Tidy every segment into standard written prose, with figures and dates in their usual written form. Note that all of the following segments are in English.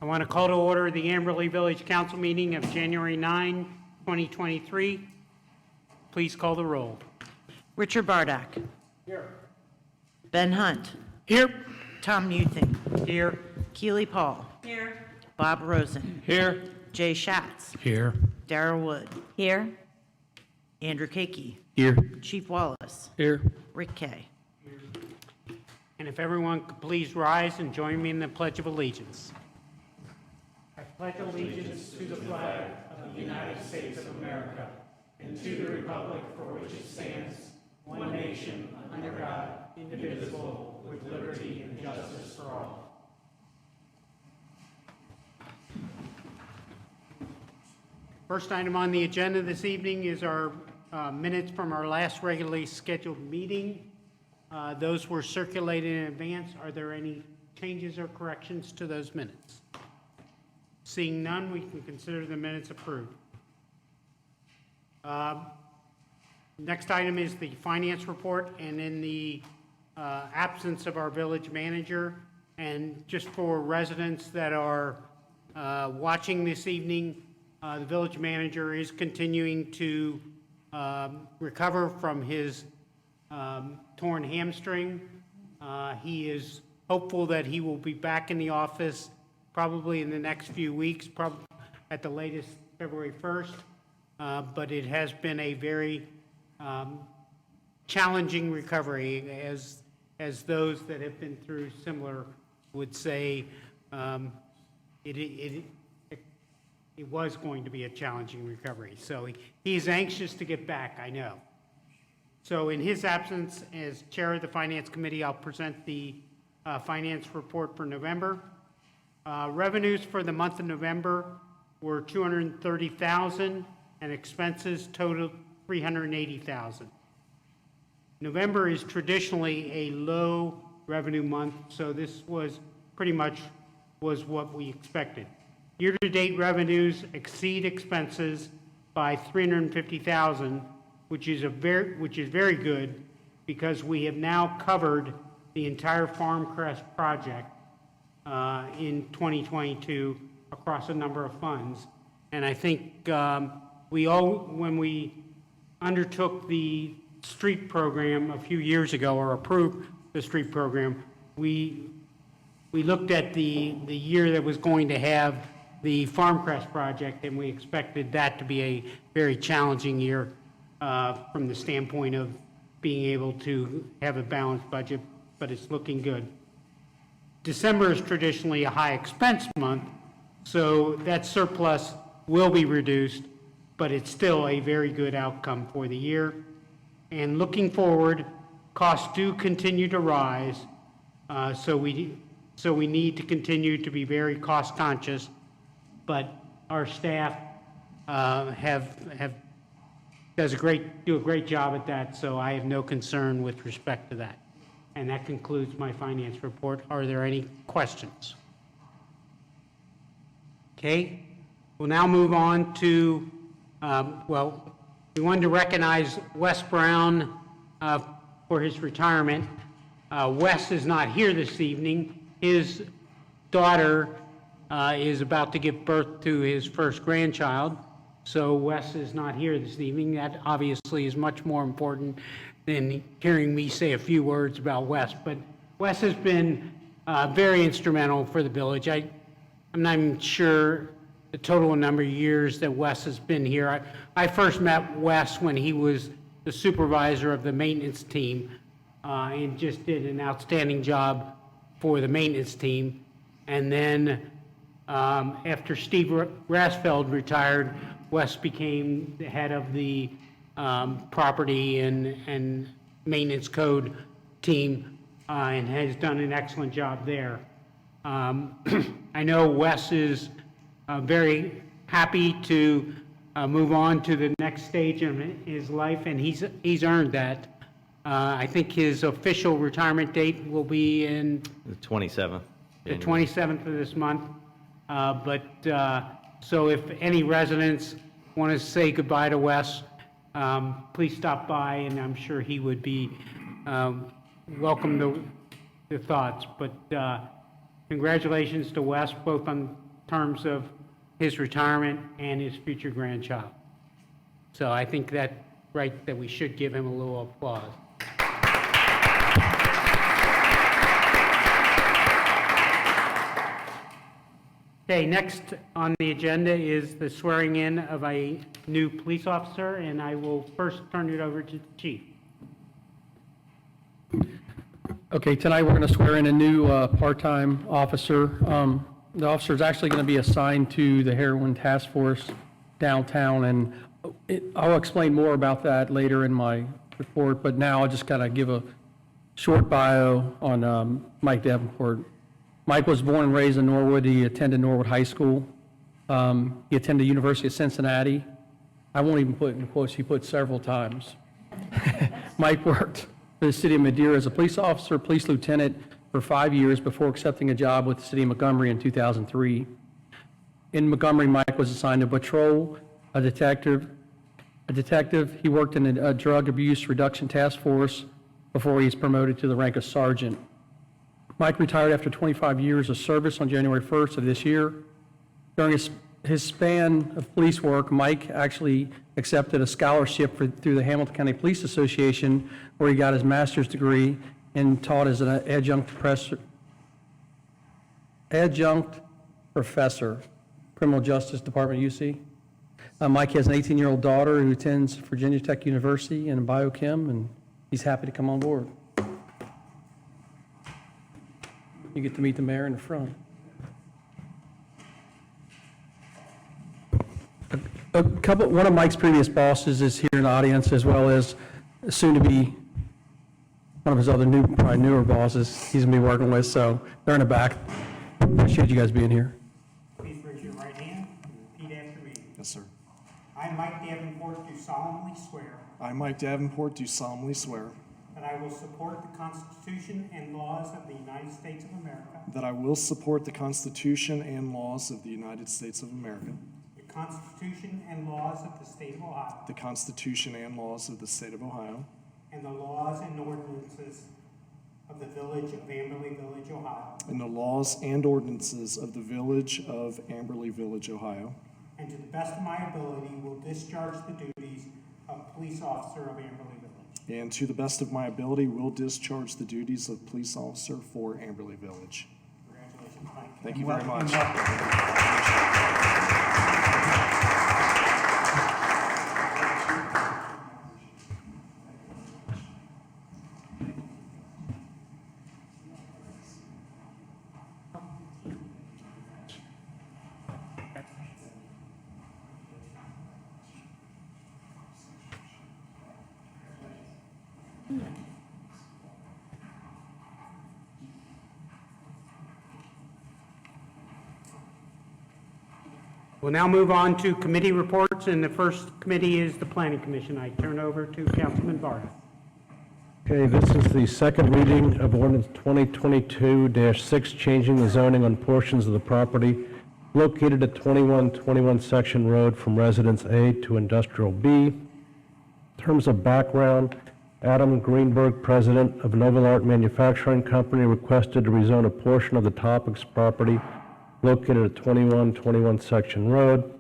I want to call to order the Amberley Village Council meeting of January 9, 2023. Please call the roll. Richard Bardak. Here. Ben Hunt. Here. Tom Muthing. Here. Keely Paul. Here. Bob Rosen. Here. Jay Schatz. Here. Darrell Wood. Here. Andrew Kakey. Here. Chief Wallace. Here. Rick Kay. And if everyone could please rise and join me in the Pledge of Allegiance. I pledge allegiance to the flag of the United States of America and to the republic for which it stands, one nation, under God, indivisible, with liberty and justice for all. First item on the agenda this evening is our minutes from our last regularly scheduled meeting. Those were circulated in advance. Are there any changes or corrections to those minutes? Seeing none, we can consider the minutes approved. Next item is the finance report, and in the absence of our village manager, and just for residents that are watching this evening, the village manager is continuing to recover from his torn hamstring. He is hopeful that he will be back in the office probably in the next few weeks, probably at the latest February 1st. But it has been a very challenging recovery, as those that have been through similar would say. It was going to be a challenging recovery. So he's anxious to get back, I know. So in his absence, as chair of the Finance Committee, I'll present the finance report for November. Revenues for the month of November were $230,000, and expenses totaled $380,000. November is traditionally a low revenue month, so this was pretty much what we expected. Year-to-date revenues exceed expenses by $350,000, which is very good, because we have now covered the entire Farm Crest project in 2022 across a number of funds. And I think when we undertook the street program a few years ago, or approved the street program, we looked at the year that was going to have the Farm Crest project, and we expected that to be a very challenging year from the standpoint of being able to have a balanced budget, but it's looking good. December is traditionally a high expense month, so that surplus will be reduced, but it's still a very good outcome for the year. And looking forward, costs do continue to rise, so we need to continue to be very cost conscious, but our staff do a great job at that, so I have no concern with respect to that. And that concludes my finance report. Are there any questions? Okay, we'll now move on to, we wanted to recognize Wes Brown for his retirement. Wes is not here this evening. His daughter is about to give birth to his first grandchild, so Wes is not here this evening. That obviously is much more important than hearing me say a few words about Wes, but Wes has been very instrumental for the village. I'm not even sure the total number of years that Wes has been here. I first met Wes when he was the supervisor of the maintenance team, and just did an outstanding job for the maintenance team. And then after Steve Rasfeld retired, Wes became the head of the property and maintenance code team, and has done an excellent job there. I know Wes is very happy to move on to the next stage of his life, and he's earned that. I think his official retirement date will be in The 27th. the 27th of this month. So if any residents want to say goodbye to Wes, please stop by, and I'm sure he would be welcome the thoughts. But congratulations to Wes, both on terms of his retirement and his future grandchild. So I think that we should give him a little applause. Okay, next on the agenda is the swearing in of a new police officer, and I will first turn it over to the chief. Okay, tonight we're going to swear in a new part-time officer. The officer is actually going to be assigned to the heroin task force downtown, and I'll explain more about that later in my report, but now I'll just kind of give a short bio on Mike Davenport. Mike was born and raised in Norwood. He attended Norwood High School. He attended the University of Cincinnati. I won't even put it in quotes, he put several times. Mike worked for the city of Madeira as a police officer, police lieutenant for 5 years before accepting a job with the city of Montgomery in 2003. In Montgomery, Mike was assigned to patrol, a detective. He worked in a drug abuse reduction task force before he was promoted to the rank of sergeant. Mike retired after 25 years of service on January 1st of this year. During his span of police work, Mike actually accepted a scholarship through the Hamilton County Police Association, where he got his master's degree and taught as an adjunct professor, criminal justice department, UC. Mike has an 18-year-old daughter who attends Virginia Tech University in biochem, and he's happy to come on board. You get to meet the mayor in the front. One of Mike's previous bosses is here in the audience, as well as soon to be one of his other probably newer bosses he's going to be working with, so they're in the back. Appreciate you guys being here. Please raise your right hand and repeat after me. Yes, sir. I, Mike Davenport, do solemnly swear I, Mike Davenport, do solemnly swear that I will support the Constitution and laws of the United States of America, that I will support the Constitution and laws of the United States of America, the Constitution and laws of the State of Ohio, the Constitution and laws of the State of Ohio, and the laws and ordinances of the Village of Amberley Village, Ohio, and the laws and ordinances of the Village of Amberley Village, Ohio, and to the best of my ability will discharge the duties of police officer of Amberley Village. and to the best of my ability will discharge the duties of police officer for Amberley Village. Congratulations, Mike. Thank you very much. We'll now move on to committee reports, and the first committee is the Planning Commission. I turn over to Councilman Vargas. Okay, this is the second reading of ordinance 2022-6, changing the zoning on portions of the property located at 2121 Section Road from Residence A to Industrial B. In terms of background, Adam Greenberg, president of Novel Art Manufacturing Company, requested to rezone a portion of the Topics property located at 2121 Section Road.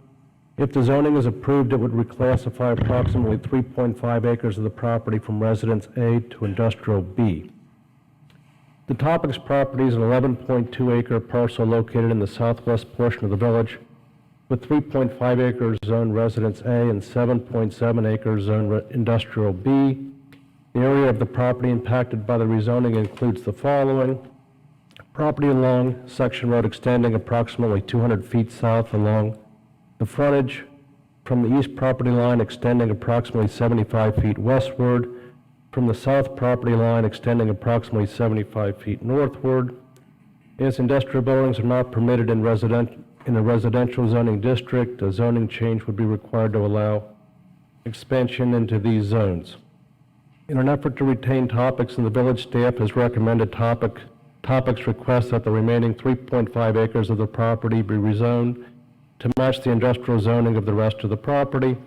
If the zoning is approved, it would reclassify approximately 3.5 acres of the property from Residence A to Industrial B. The Topics property is an 11.2 acre parcel located in the southwest portion of the village, with 3.5 acres zoned Residence A and 7.7 acres zoned Industrial B. The area of the property impacted by the rezoning includes the following: property along Section Road extending approximately 200 feet south along the frontage, from the east property line extending approximately 75 feet westward, from the south property line extending approximately 75 feet northward. As industrial buildings are not permitted in a residential zoning district, a zoning change would be required to allow expansion into these zones. In an effort to retain Topics, and the village staff has recommended Topics request that the remaining 3.5 acres of the property be rezoned to match the industrial zoning of the rest of the property.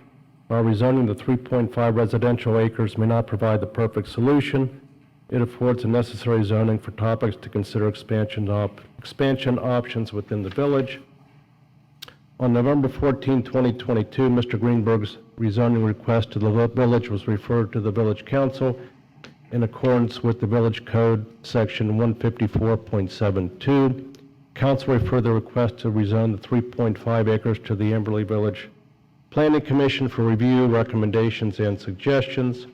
While rezoning the 3.5 residential acres may not provide the perfect solution, it affords a necessary zoning for Topics to consider expansion options within the village. On November 14, 2022, Mr. Greenberg's rezoning request to the village was referred to the Village Council in accordance with the Village Code, Section 154.72. Council referred the request to rezone the 3.5 acres to the Amberley Village Planning Commission for review, recommendations, and suggestions.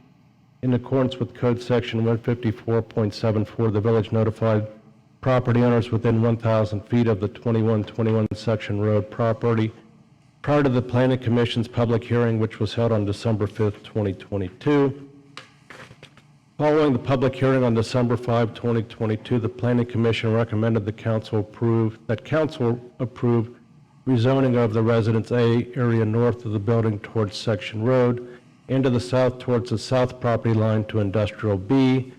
In accordance with Code Section 154.74, the village notified property owners within 1,000 feet of the 2121 Section Road property prior to the Planning Commission's public hearing, which was held on December 5th, 2022. Following the public hearing on December 5, 2022, the Planning Commission recommended that council approve rezoning of the Residence A area north of the building towards Section Road and to the south towards the south property line to Industrial B.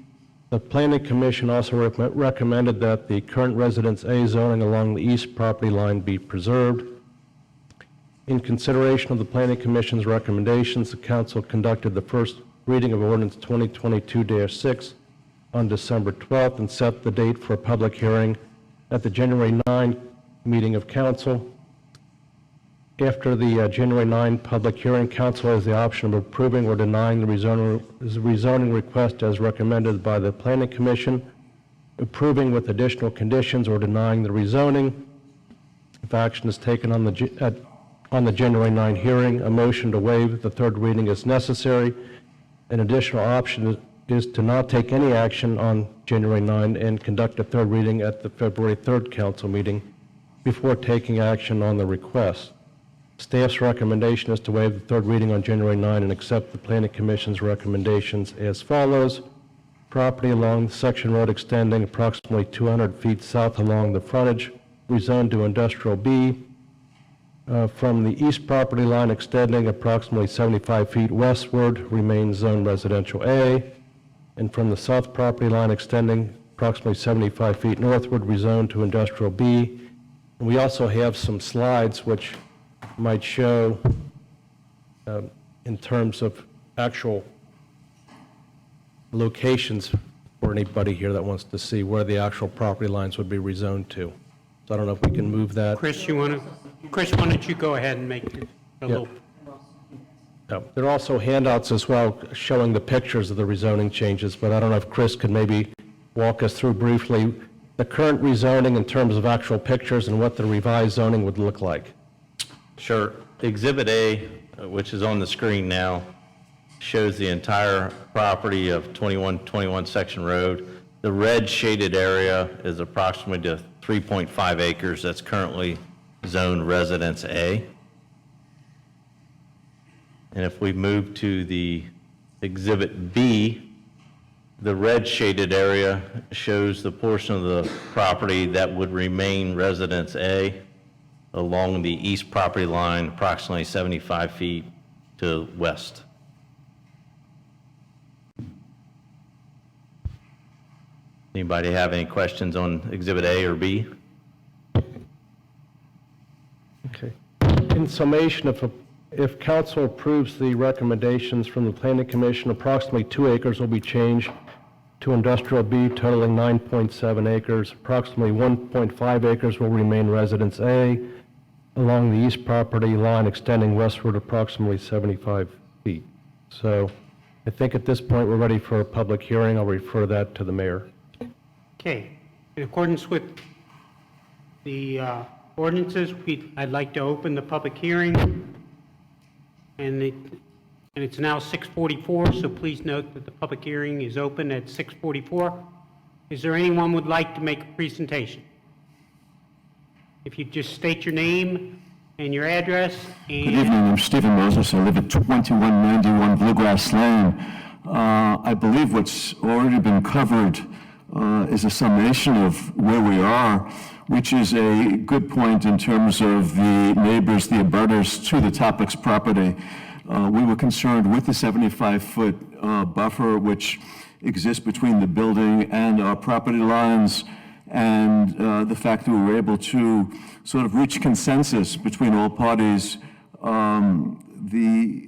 The Planning Commission also recommended that the current Residence A zoning along the east property line be preserved. In consideration of the Planning Commission's recommendations, the council conducted the first reading of ordinance 2022-6 on December 12th and set the date for a public hearing at the January 9 meeting of council. After the January 9 public hearing, council has the option of approving or denying the rezoning request as recommended by the Planning Commission, approving with additional conditions, or denying the rezoning. If action is taken on the January 9 hearing, a motion to waive the third reading is necessary. An additional option is to not take any action on January 9 and conduct a third reading at the February 3rd council meeting before taking action on the request. Staff's recommendation is to waive the third reading on January 9 and accept the Planning Commission's recommendations as follows. Property along Section Road extending approximately 200 feet south along the frontage, rezoned to Industrial B. From the east property line extending approximately 75 feet westward remains Zone Residential A. And from the south property line extending approximately 75 feet northward, rezoned to Industrial B. And we also have some slides which might show in terms of actual locations for anybody here that wants to see where the actual property lines would be rezoned to. So I don't know if we can move that. Chris, why don't you go ahead and make a little... There are also handouts as well showing the pictures of the rezoning changes, but I don't know if Chris could maybe walk us through briefly the current rezoning in terms of actual pictures and what the revised zoning would look like. Sure. Exhibit A, which is on the screen now, shows the entire property of 2121 Section Road. The red shaded area is approximately 3.5 acres that's currently zoned Residence A. And if we move to the Exhibit B, the red shaded area shows the portion of the property that would remain Residence A along the east property line, approximately 75 feet to west. Anybody have any questions on Exhibit A or B? Okay. In summation, if council approves the recommendations from the Planning Commission, approximately 2 acres will be changed to Industrial B, totaling 9.7 acres. Approximately 1.5 acres will remain Residence A along the east property line extending westward approximately 75 feet. So I think at this point we're ready for a public hearing. I'll refer that to the mayor. Okay. In accordance with the ordinances, I'd like to open the public hearing. And it's now 6:44, so please note that the public hearing is open at 6:44. Is there anyone who would like to make a presentation? If you just state your name and your address and... Good evening, I'm Stephen Moses. I live at 2191 Bluegrass Lane. I believe what's already been covered is a summation of where we are, which is a good point in terms of the neighbors, the abutters to the Topix property. We were concerned with the 75-foot buffer which exists between the building and our property lines, and the fact that we were able to sort of reach consensus between all parties. The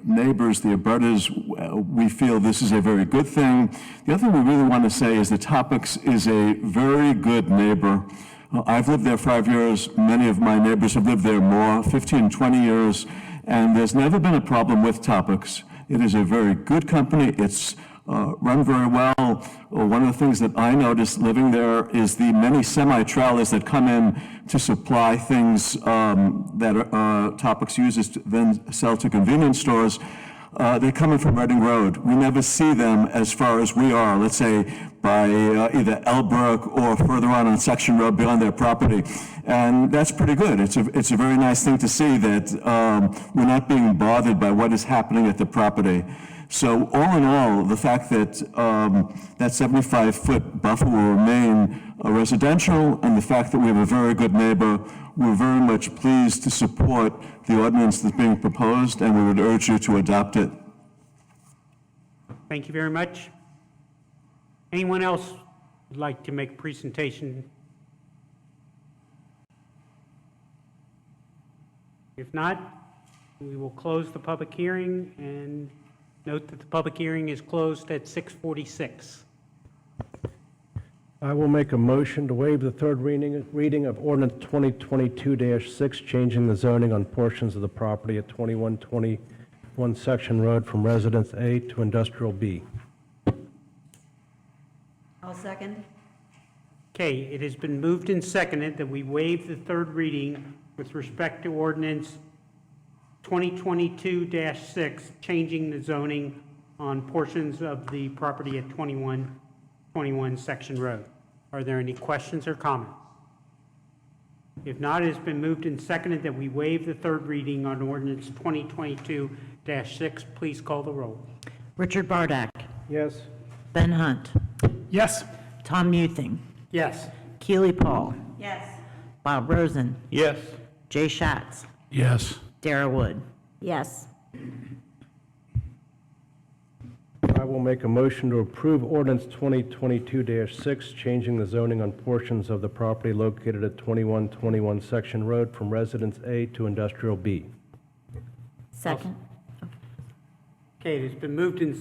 neighbors, the abutters, we feel this is a very good thing. The other thing we really want to say is that Topix is a very good neighbor. I've lived there 5 years. Many of my neighbors have lived there more, 15, 20 years, and there's never been a problem with Topics. It is a very good company. It's run very well. One of the things that I noticed living there is the many semi-trailers that come in to supply things that Topics uses to then sell to convenience stores. They come in from Reading Road. We never see them as far as we are, let's say, by either Elbrook or further on Section Road beyond their property. And that's pretty good. It's a very nice thing to see that we're not being bothered by what is happening at the property. So all in all, the fact that that 75-foot buffer will remain residential, and the fact that we have a very good neighbor, we're very much pleased to support the ordinance that's being proposed, and we would urge you to adopt it. Thank you very much. Anyone else would like to make a presentation? If not, we will close the public hearing and note that the public hearing is closed at 6:46. I will make a motion to waive the third reading of ordinance 2022-6, changing the zoning on portions of the property at 2121 Section Road from Residence A to Industrial B. I'll second. Okay, it has been moved and seconded that we waive the third reading with respect to ordinance 2022-6, changing the zoning on portions of the property at 2121 Section Road. Are there any questions or comments? If not, it has been moved and seconded that we waive the third reading on ordinance 2022-6. Please call the roll. Richard Bardak. Yes. Ben Hunt. Yes. Tom Muthing. Yes. Keely Paul. Yes. Bob Rosen. Yes. Jay Schatz. Yes. Dara Wood. Yes. I will make a motion to approve ordinance 2022-6, changing the zoning on portions of the property located at 2121 Section Road from Residence A to Industrial B. Second. Okay, it has been moved and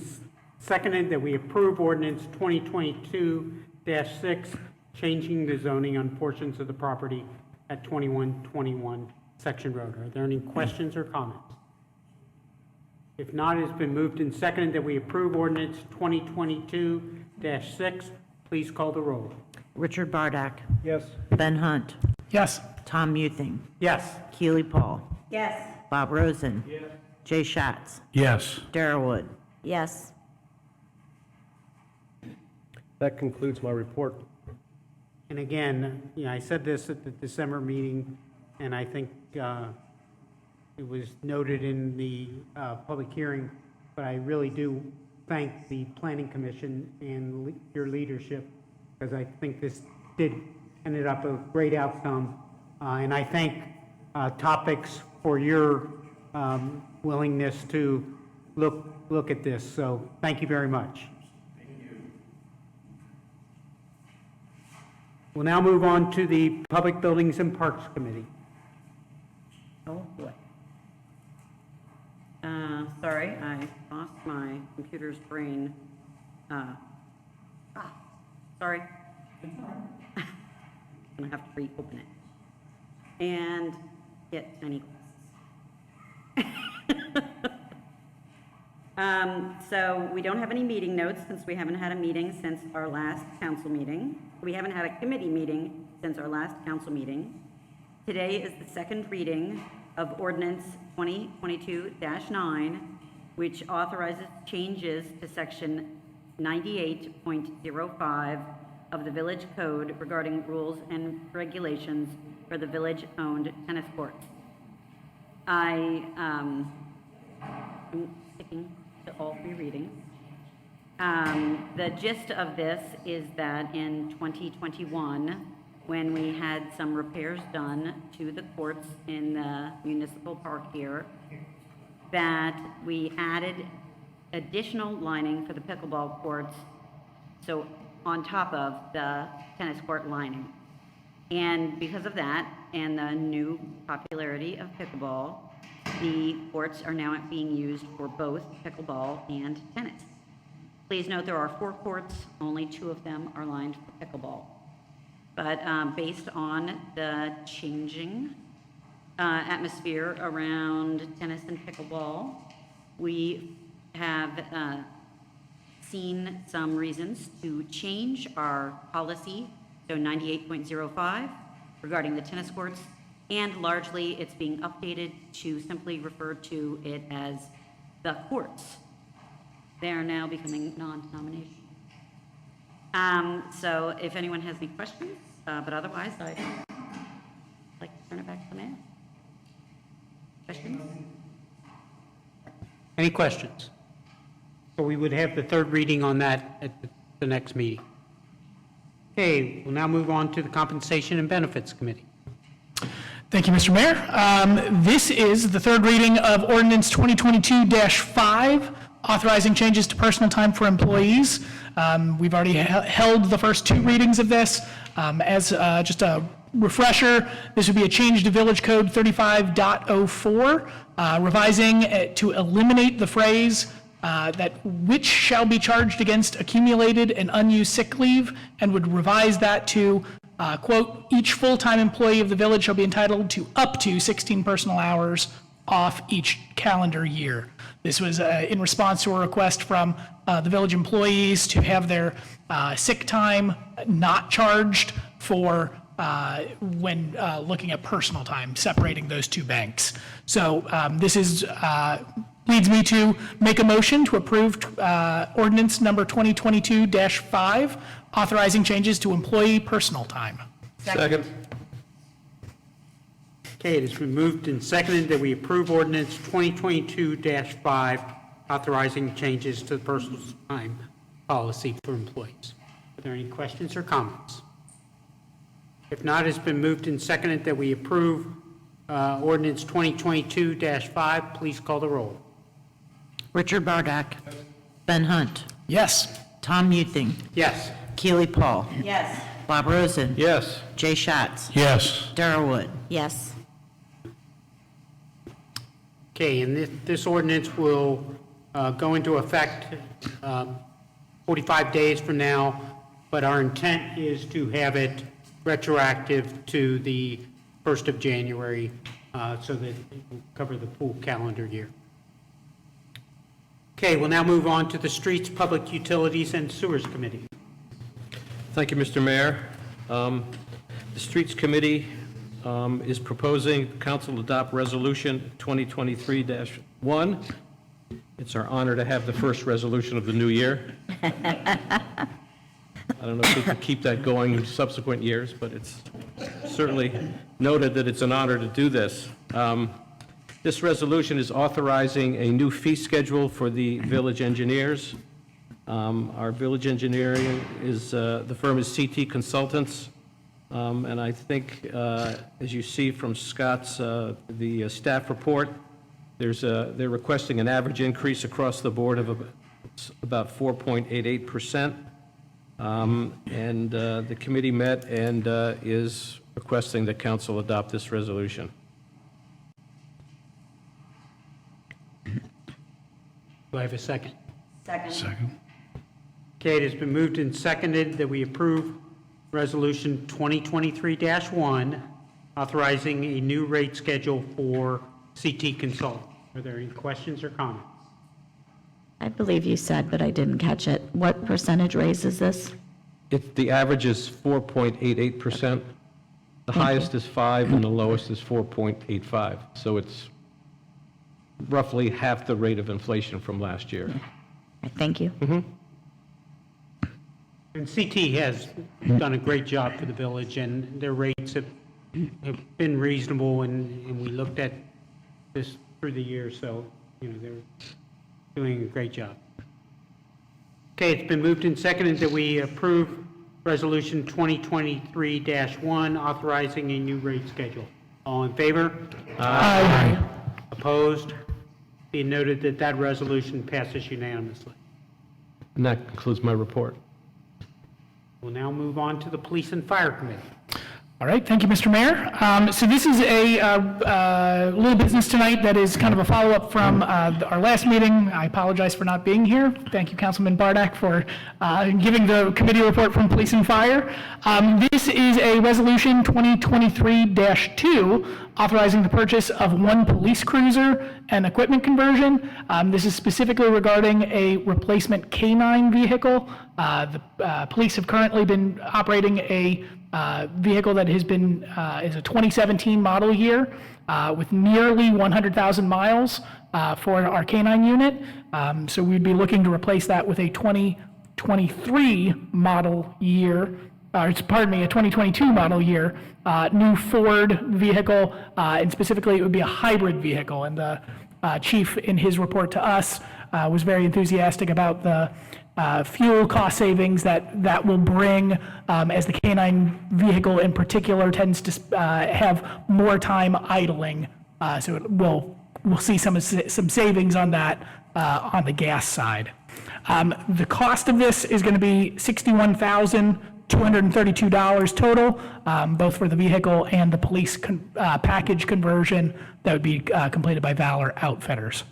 seconded that we approve ordinance 2022-6, changing the zoning on portions of the property at 2121 Section Road. Are there any questions or comments? If not, it has been moved and seconded that we approve ordinance 2022-6. Please call the roll. Richard Bardak. Yes. Ben Hunt. Yes. Tom Muthing. Yes. Keely Paul. Yes. Bob Rosen. Jay Schatz. Yes. Dara Wood. Yes. That concludes my report. And again, I said this at the December meeting, and I think it was noted in the public hearing, but I really do thank the Planning Commission and your leadership, because I think this ended up a great outcome. And I thank Topics for your willingness to look at this. So thank you very much. We'll now move on to the Public Buildings and Parks Committee. Oh, boy. Sorry, I lost my computer's brain. Sorry. I'm gonna have to reopen it. And get any glasses. So we don't have any meeting notes since we haven't had a meeting since our last council meeting. We haven't had a committee meeting since our last council meeting. Today is the second reading of ordinance 2022-9, which authorizes changes to section 98.05 of the Village Code regarding rules and regulations for the village-owned tennis courts. I'm sticking to all three readings. The gist of this is that in 2021, when we had some repairs done to the courts in the municipal park here, that we added additional lining for the pickleball courts, so on top of the tennis court lining. And because of that, and the new popularity of pickleball, the courts are now being used for both pickleball and tennis. Please note there are 4 courts, only 2 of them are lined for pickleball. but based on the changing atmosphere around tennis and pickleball, we have seen some reasons to change our policy, so 98.05 regarding the tennis courts, and largely it's being updated to simply refer to it as the courts. They are now becoming non-denominational. So if anyone has any questions, but otherwise, I'd like to turn it back to the mayor. Questions? Any questions? So we would have the third reading on that at the next meeting. Okay, we'll now move on to the Compensation and Benefits Committee. Thank you, Mr. Mayor. This is the third reading of ordinance 2022-5, authorizing changes to personal time for employees. We've already held the first two readings of this. As just a refresher, this would be a change to Village Code 35.04, revising it to eliminate the phrase that which shall be charged against accumulated and unused sick leave, and would revise that to, quote, each full-time employee of the village shall be entitled to up to 16 personal hours off each calendar year. This was in response to a request from the village employees to have their sick time not charged for when looking at personal time, separating those two banks. So this is leads me to make a motion to approve ordinance number 2022-5, authorizing changes to employee personal time. Second. Okay, it has been moved and seconded that we approve ordinance 2022-5, authorizing changes to the personal time policy for employees. Are there any questions or comments? If not, it's been moved and seconded that we approve ordinance 2022-5. Please call the roll. Richard Bardock. Ben Hunt. Yes. Tom Muething. Yes. Keely Paul. Yes. Bob Rosen. Yes. Jay Schatz. Yes. Darrell Wood. Yes. Okay, and this ordinance will go into effect 45 days from now, but our intent is to have it retroactive to the 1st of January so that it will cover the full calendar year. Okay, we'll now move on to the Streets, Public Utilities, and Sewers Committee. Thank you, Mr. Mayor. The Streets Committee is proposing council adopt resolution 2023-1. It's our honor to have the first resolution of the new year. I don't know if we can keep that going in subsequent years, but it's certainly noted that it's an honor to do this. This resolution is authorizing a new fee schedule for the village engineers. Our village engineering is, the firm is CT Consultants, and I think, as you see from Scott's, the staff report, they're requesting an average increase across the board of about 4.88%. And the committee met and is requesting that council adopt this resolution. Do I have a second? Second. Okay, it has been moved and seconded that we approve Resolution 2023-1, authorizing a new rate schedule for CT Consult. Are there any questions or comments? I believe you said, but I didn't catch it. What percentage raise is this? The average is 4.88%. The highest is 5 and the lowest is 4.85. So it's roughly half the rate of inflation from last year. Thank you. And CT has done a great job for the village, and their rates have been reasonable, and we looked at this through the year, so, you know, they're doing a great job. Okay, it's been moved and seconded that we approve Resolution 2023-1, authorizing a new rate schedule. All in favor? Aye. Opposed? Be noted that that resolution passes unanimously. And that concludes my report. We'll now move on to the Police and Fire Committee. All right, thank you, Mr. Mayor. So this is a little business tonight that is kind of a follow-up from our last meeting. I apologize for not being here. Thank you, Councilman Bardak, for giving the committee report from Police and Fire. This is a resolution 2023-2, authorizing the purchase of 1 police cruiser and equipment conversion. This is specifically regarding a replacement K-9 vehicle. The police have currently been operating a vehicle that has been, is a 2017 model year with nearly 100,000 miles for our K-9 unit. So we'd be looking to replace that with a 2023 model year, a 2022 model year, new Ford vehicle, and specifically it would be a hybrid vehicle. And the chief in his report to us was very enthusiastic about the fuel cost savings that will bring, as the K-9 vehicle in particular tends to have more time idling. So we'll see some savings on that on the gas side. The cost of this is going to be $61,232 total, both for the vehicle and the police package conversion that would be completed by Valor Outfitters.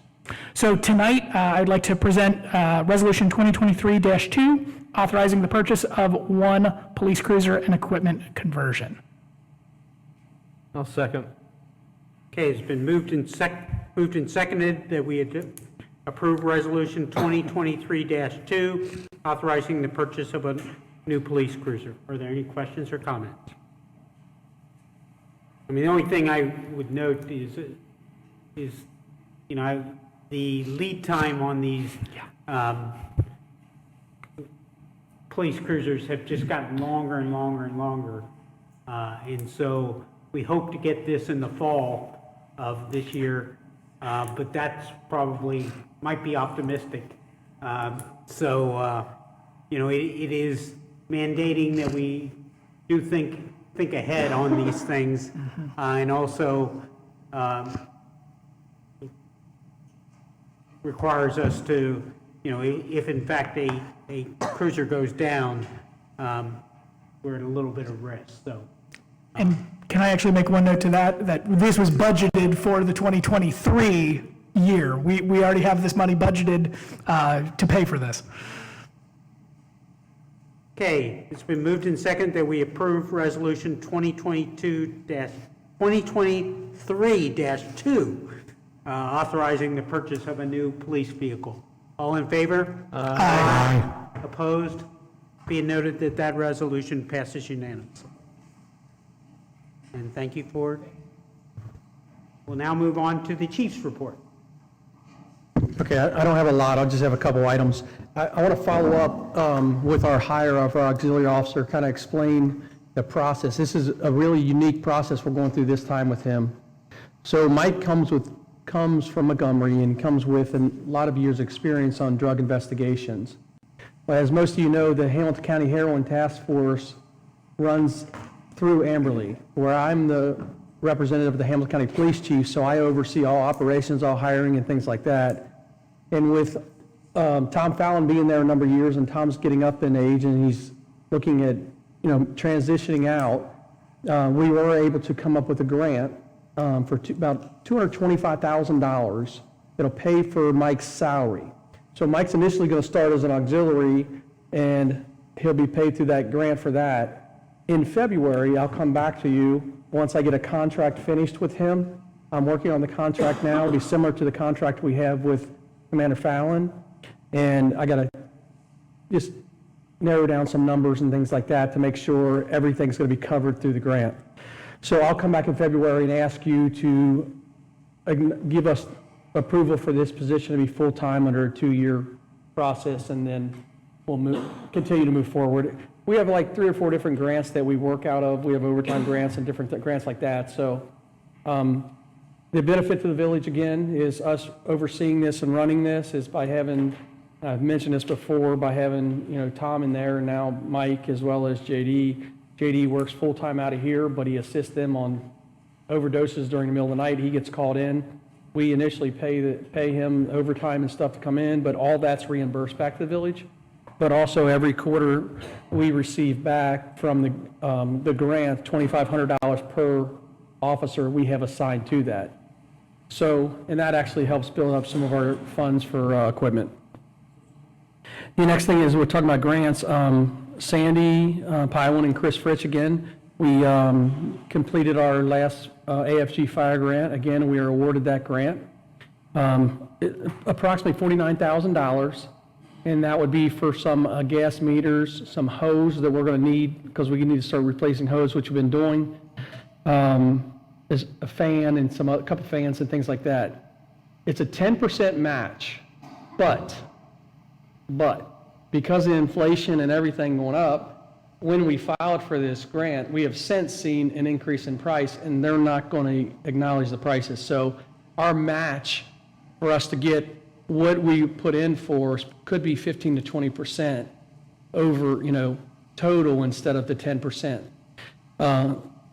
So tonight, I'd like to present Resolution 2023-2, authorizing the purchase of 1 police cruiser and equipment conversion. I'll second. Okay, it's been moved and seconded that we approve Resolution 2023-2, authorizing the purchase of a new police cruiser. Are there any questions or comments? I mean, the only thing I would note is the lead time on these police cruisers have just gotten longer and longer and longer. And so we hope to get this in the fall of this year, but that's probably, might be optimistic. It is mandating that we do think ahead on these things, and also requires us to, if in fact a cruiser goes down, we're at a little bit of risk, so. And can I actually make one note to that this was budgeted for the 2023 year. We already have this money budgeted to pay for this. Okay, it's been moved and seconded that we approve Resolution 2023-2, authorizing the purchase of a new police vehicle. All in favor? Aye. Opposed? Be it noted that that resolution passes unanimously. And thank you for it. We'll now move on to the chief's report. Okay, I don't have a lot, I'll just have a couple items. I want to follow up with our hire of our auxiliary officer, kind of explain the process. This is a really unique process we're going through this time with him. So Mike comes from Montgomery and comes with a lot of years' experience on drug investigations. But as most of you know, the Hamilton County Heroin Task Force runs through Amberley, where I'm the representative of the Hamilton County Police Chief, so I oversee all operations, all hiring, and things like that. And with Tom Fallon being there a number of years, and Tom's getting up in age, and he's looking at, transitioning out, we were able to come up with a grant for about $225,000 that'll pay for Mike's salary. So Mike's initially going to start as an auxiliary, and he'll be paid through that grant for that. In February, I'll come back to you once I get a contract finished with him. I'm working on the contract now. It'll be similar to the contract we have with Commander Fallon, and I got to just narrow down some numbers and things like that to make sure everything's going to be covered through the grant. So I'll come back in February and ask you to give us approval for this position to be full-time under a 2-year process, and then we'll continue to move forward. We have like 3 or 4 different grants that we work out of. We have overtime grants and different grants like that. So the benefit to the village, again, is us overseeing this and running this is by having, I've mentioned this before, by having, Tom in there, and now Mike, as well as JD. JD works full-time out of here, but he assists them on overdoses during the middle of the night. He gets called in. We initially pay him overtime and stuff to come in, but all that's reimbursed back to the village. but also every quarter, we receive back from the grant, $2,500 per officer we have assigned to that. So, and that actually helps build up some of our funds for equipment. The next thing is we're talking about grants. Sandy Pylon and Chris Fritch again. We completed our last AFG fire grant. Again, we are awarded that grant. Approximately $49,000, and that would be for some gas meters, some hose that we're going to need because we need to start replacing hose, which we've been doing. There's a fan and a couple fans and things like that. It's a 10% match, but because of inflation and everything going up, when we filed for this grant, we have since seen an increase in price, and they're not going to acknowledge the prices. So our match for us to get what we put in for could be 15 to 20% over, total instead of the 10%.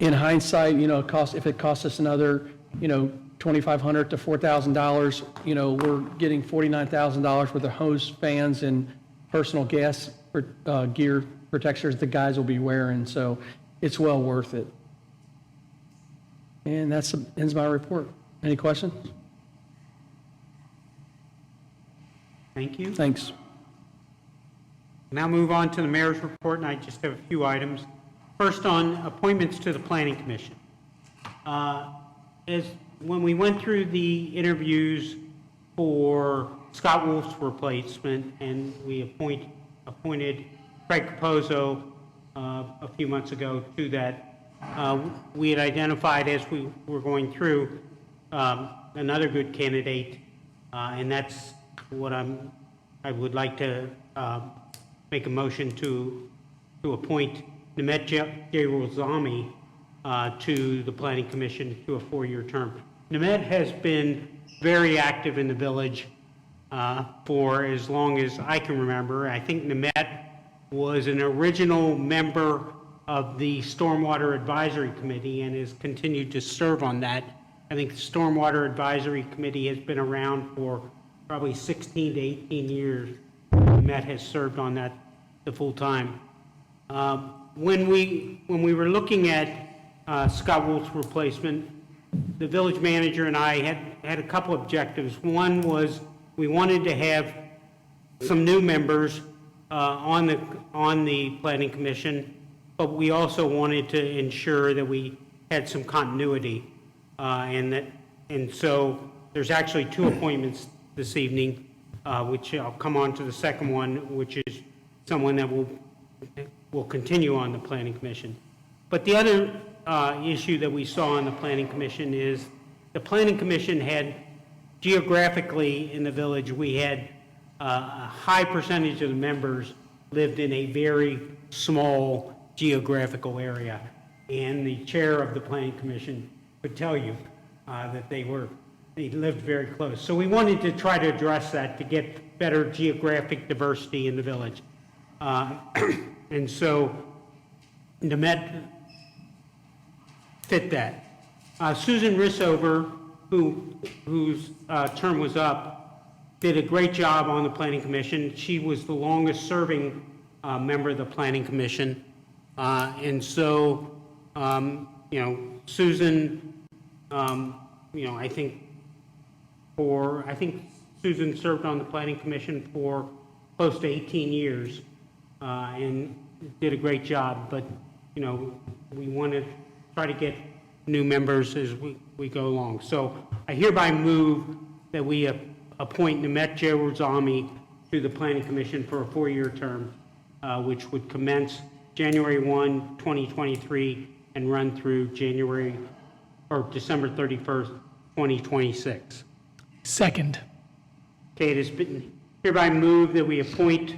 In hindsight, if it costs us another, $2,500 to $4,000, we're getting $49,000 worth of hose, fans, and personal gas gear protectors the guys will be wearing, so it's well worth it. And that ends my report. Any questions? Thank you. Thanks. Now move on to the mayor's report, and I just have a few items. First, on appointments to the Planning Commission. When we went through the interviews for Scott Wolf's replacement, and we appointed Craig Capozzo a few months ago to that, we had identified as we were going through another good candidate, and that's what I would like to make a motion to appoint Nemet Jairazami to the Planning Commission to a 4-year term. Nemet has been very active in the village for as long as I can remember. I think Nemet was an original member of the Stormwater Advisory Committee and has continued to serve on that. I think the Stormwater Advisory Committee has been around for probably 16 to 18 years. Nemet has served on that the full time. When we were looking at Scott Wolf's replacement, the village manager and I had a couple objectives. One was we wanted to have some new members on the Planning Commission, but we also wanted to ensure that we had some continuity, and so there's actually 2 appointments this evening, which I'll come on to the second one, which is someone that will continue on the Planning Commission. But the other issue that we saw on the Planning Commission is the Planning Commission had, geographically in the village, we had a high percentage of the members lived in a very small geographical area. And the chair of the Planning Commission could tell you that they lived very close. So we wanted to try to address that to get better geographic diversity in the village. And so Nemet fit that. Susan Rissover, whose term was up, did a great job on the Planning Commission. She was the longest serving member of the Planning Commission. And so, Susan, I think Susan served on the Planning Commission for close to 18 years and did a great job. But, we want to try to get new members as we go along. So I hereby move that we appoint Nemet Jairazami to the Planning Commission for a 4-year term, which would commence January 1, 2023, and run through December 31st, 2026. Second. Okay, it has been hereby moved that we appoint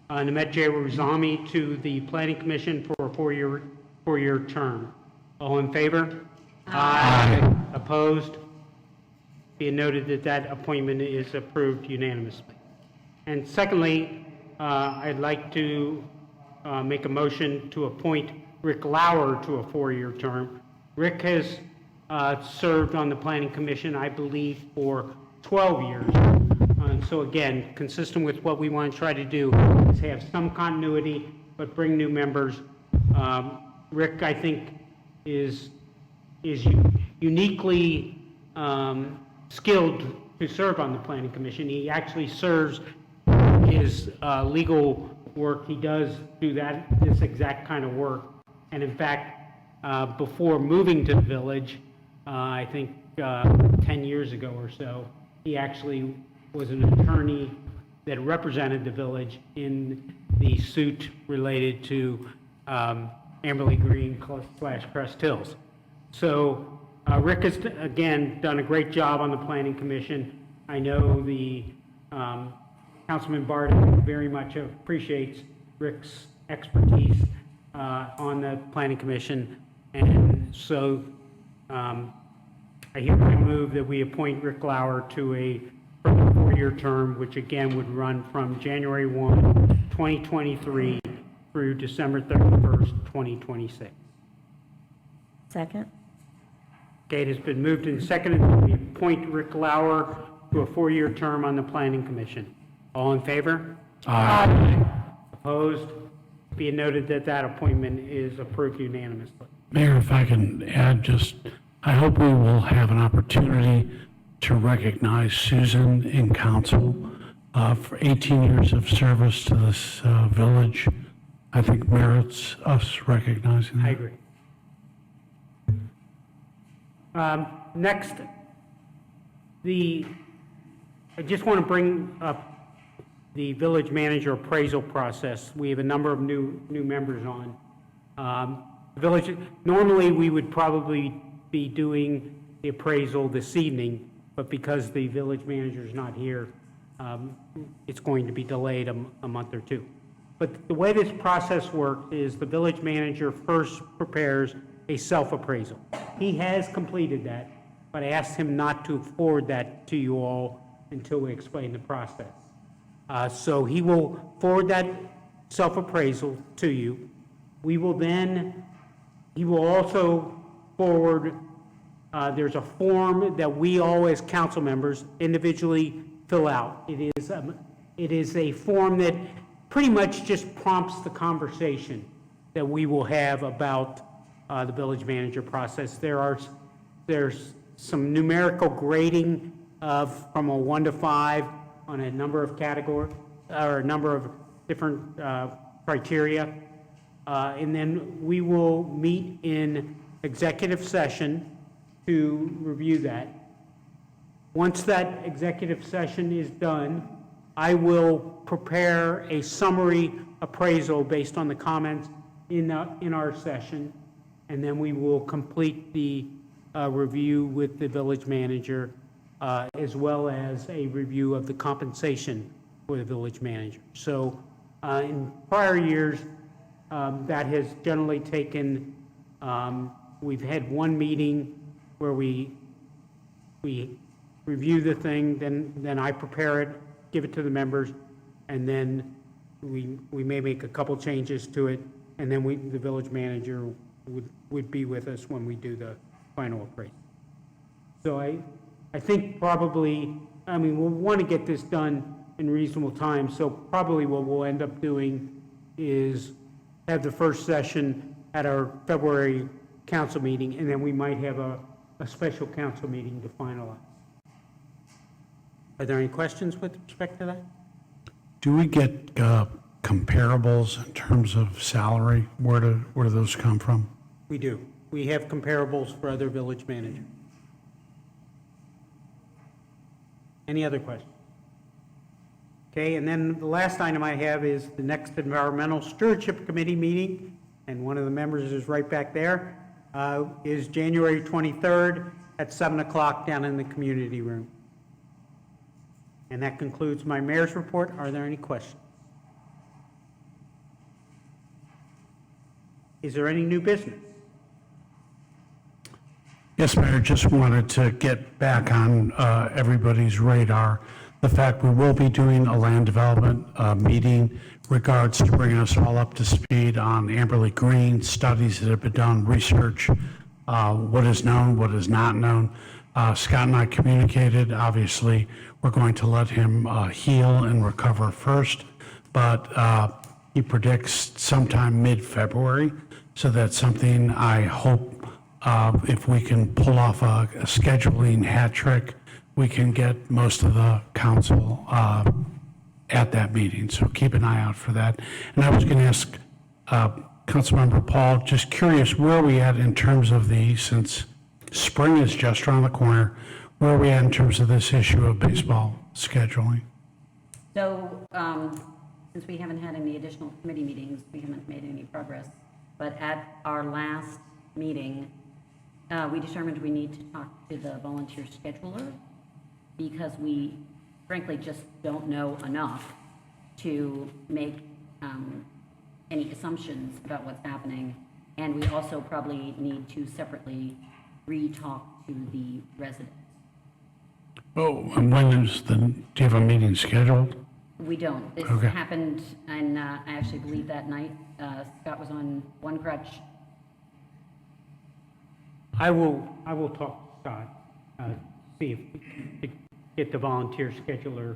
Nemet Jairazami to the Planning Commission for a 4-year term. All in favor? Aye. Opposed? Be it noted that that appointment is approved unanimously. And secondly, I'd like to make a motion to appoint Rick Lauer to a 4-year term. Rick has served on the Planning Commission, I believe, for 12 years. So again, consistent with what we want to try to do is have some continuity, but bring new members. Rick, I think, is uniquely skilled to serve on the Planning Commission. He actually serves his legal work. He does do this exact kind of work. And in fact, before moving to the village, I think 10 years ago or so, he actually was an attorney that represented the village in the suit related to Amberley Green / Crest Hills. So Rick has, again, done a great job on the Planning Commission. I know the Councilman Barton very much appreciates Rick's expertise on the Planning Commission. And so I hereby move that we appoint Rick Lauer to a further 4-year term, which again would run from January 1, 2023 through December 31st, 2026. Second? Okay, it has been moved and seconded that we appoint Rick Lauer to a 4-year term on the Planning Commission. All in favor? Aye. Opposed? Be it noted that that appointment is approved unanimously. Mayor, if I can add just, I hope we will have an opportunity to recognize Susan in council for 18 years of service to this village. I think merits us recognizing that. I agree. Next, I just want to bring up the village manager appraisal process. We have a number of new members on. Village, normally we would probably be doing the appraisal this evening, but because the village manager is not here, it's going to be delayed a month or two. But the way this process works is the village manager first prepares a self-appraisal. He has completed that, but I asked him not to forward that to you all until we explain the process. So he will forward that self-appraisal to you. He will also forward, there's a form that we all as council members individually fill out. It is a form that pretty much just prompts the conversation that we will have about the village manager process. There's some numerical grading from a 1 to 5 on a number of categories, or a number of different criteria. And then we will meet in executive session to review that. Once that executive session is done, I will prepare a summary appraisal based on the comments in our session, and then we will complete the review with the village manager, as well as a review of the compensation for the village manager. So in prior years, that has generally taken, we've had one meeting where we review the thing, then I prepare it, give it to the members, and then we may make a couple changes to it, and then the village manager would be with us when we do the final appraisal. So I think probably, we'll want to get this done in reasonable time, so probably what we'll end up doing is have the first session at our February council meeting, and then we might have a special council meeting to finalize. Are there any questions with respect to that? Do we get comparables in terms of salary? Where do those come from? We do. We have comparables for other village managers. Any other questions? Okay, and then the last item I have is the next Environmental Stewardship Committee meeting, and one of the members is right back there, is January 23rd at 7 o'clock down in the community room. And that concludes my mayor's report. Are there any questions? Is there any new business? Yes, Mayor, just wanted to get back on everybody's radar. The fact we will be doing a land development meeting regards to bringing us all up to speed on Amberley Green, studies that have been done, research, what is known, what is not known. Scott and I communicated, obviously, we're going to let him heal and recover first, but he predicts sometime mid-February, so that's something I hope, if we can pull off a scheduling hat trick, we can get most of the council at that meeting, so keep an eye out for that. And I was going to ask Councilmember Paul, just curious, where are we at in terms of since spring is just around the corner, where are we at in terms of this issue of baseball scheduling? So, since we haven't had any additional committee meetings, we haven't made any progress. But at our last meeting, we determined we need to talk to the volunteer scheduler because we frankly just don't know enough to make any assumptions about what's happening. And we also probably need to separately re-talk to the residents. Oh, and do you have a meeting scheduled? We don't. This Okay. happened, and I actually believe that night Scott was on one crutch. I will talk to Scott, see if we can get the volunteer scheduler,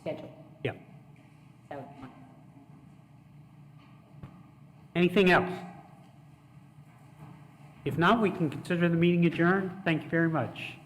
Schedule. yeah. That would be fine. Anything else? If not, we can consider the meeting adjourned. Thank you very much.